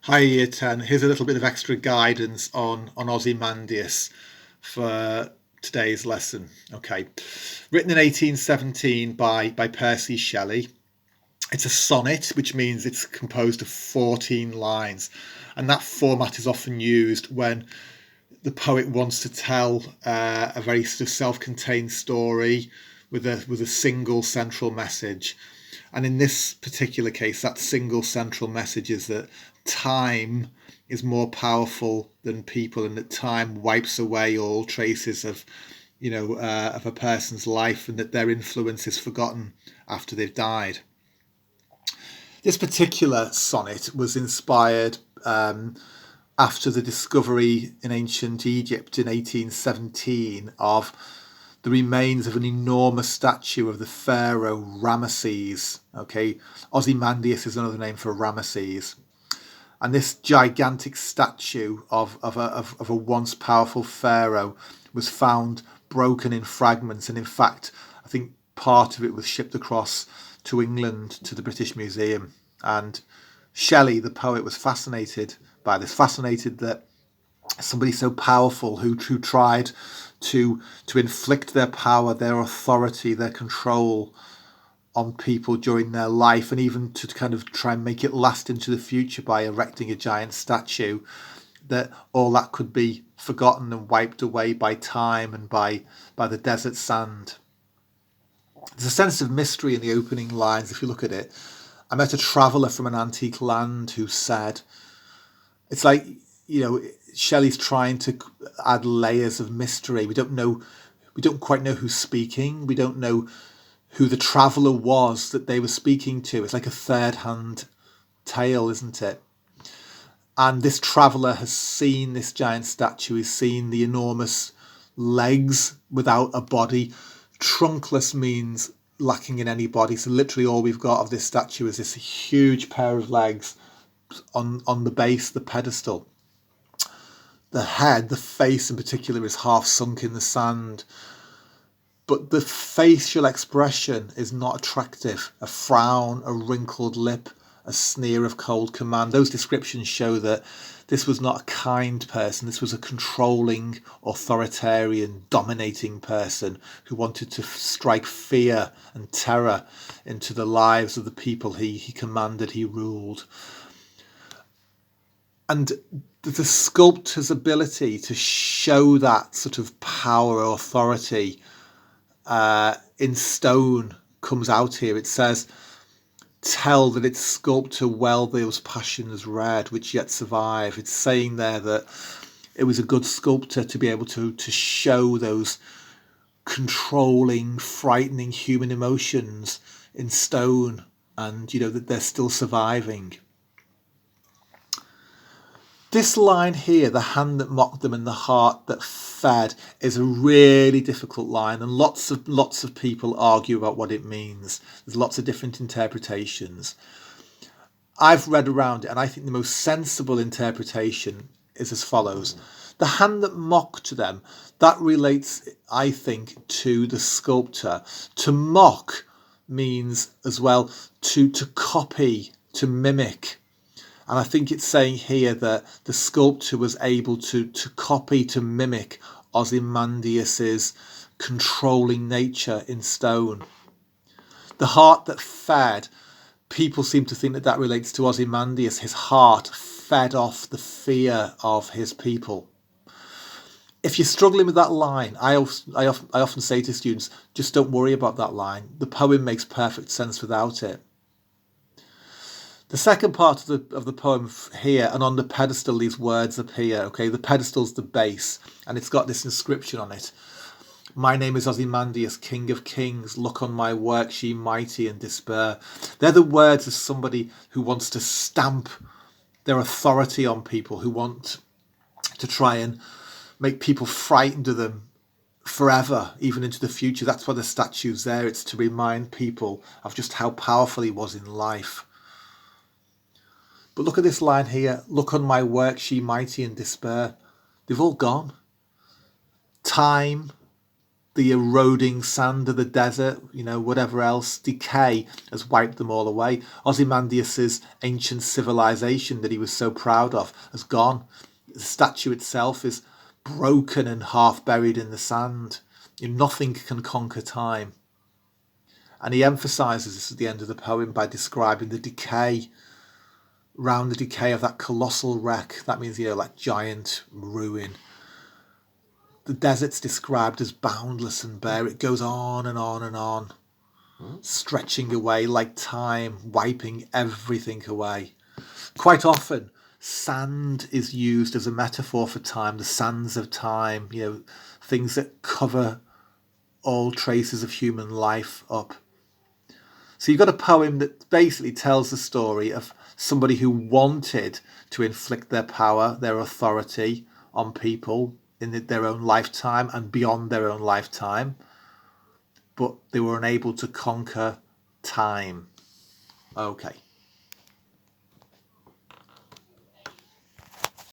Hi, Year 10. Here's a little bit of extra guidance on Ozymandias for today's lesson. Okay. Written in 1817 by Percy Shelley. It's a sonnet, which means it's composed of 14 lines. And that format is often used when the poet wants to tell a very sort of self-contained story with a single central message. And in this particular case, that single central message is that time is more powerful than people, and that time wipes away all traces of, of a person's life, and that their influence is forgotten after they've died. This particular sonnet was inspired after the discovery in ancient Egypt in 1817 of the remains of an enormous statue of the pharaoh Ramesses. Okay, Ozymandias is another name for Ramesses. And this gigantic statue of a once powerful pharaoh was found broken in fragments. And in fact, I think part of it was shipped across to England to the British Museum. And Shelley, the poet, was fascinated by this, fascinated that somebody so powerful who tried to inflict their power, their authority, their control on people during their life, and even to kind of try and make it last into the future by erecting a giant statue, that all that could be forgotten and wiped away by time and by the desert sand. There's a sense of mystery in the opening lines if you look at it. I met a traveller from an antique land who said, it's like, Shelley's trying to add layers of mystery. We don't quite know who's speaking. We don't know who the traveller was that they were speaking to. It's like a third-hand tale, isn't it? And this traveller has seen this giant statue. He's seen the enormous legs without a body. Trunkless means lacking in any body. So literally all we've got of this statue is this huge pair of legs on the base, the pedestal. The head, the face in particular, is half sunk in the sand. But the facial expression is not attractive. A frown, a wrinkled lip, a sneer of cold command. Those descriptions show that this was not a kind person. This was a controlling, authoritarian, dominating person who wanted to strike fear and terror into the lives of the people he commanded, he ruled. And the sculptor's ability to show that sort of power or authority in stone comes out here. It says, tell that its sculptor well those passions read which yet survive. It's saying there that it was a good sculptor to be able to show those controlling, frightening human emotions in stone, and that they're still surviving. This line here, the hand that mocked them and the heart that fed, is a really difficult line, and lots of people argue about what it means. There's lots of different interpretations. I've read around it, and I think the most sensible interpretation is as follows. The hand that mocked them, that relates, I think, to the sculptor. To mock means as well to copy, to mimic. And I think it's saying here that the sculptor was able to copy, to mimic Ozymandias's controlling nature in stone. The heart that fed, people seem to think that relates to Ozymandias. His heart fed off the fear of his people. If you're struggling with that line, I often say to students, just don't worry about that line. The poem makes perfect sense without it. The second part of the poem here, and on the pedestal these words appear. Okay, the pedestal's the base, and it's got this inscription on it. My name is Ozymandias, King of Kings. Look on my works, ye mighty, and despair. They're the words of somebody who wants to stamp their authority on people, who want to try and make people frightened of them forever, even into the future. That's why the statue's there. It's to remind people of just how powerful he was in life. But look at this line here. Look on my works, ye mighty, and despair. They've all gone. Time the eroding sand of the desert, whatever else, decay has wiped them all away. Ozymandias' ancient civilization that he was so proud of has gone. The statue itself is broken and half buried in the sand. Nothing can conquer time. And he emphasises this at the end of the poem by describing the decay, round the decay of that colossal wreck. That means, like giant ruin. The desert's described as boundless and bare. It goes on and on and on, stretching away like time, wiping everything away. Quite often, sand is used as a metaphor for time, the sands of time, things that cover all traces of human life up. So you've got a poem that basically tells the story of somebody who wanted to inflict their power, their authority on people in their own lifetime and beyond their own lifetime, but they were unable to conquer time. Okay.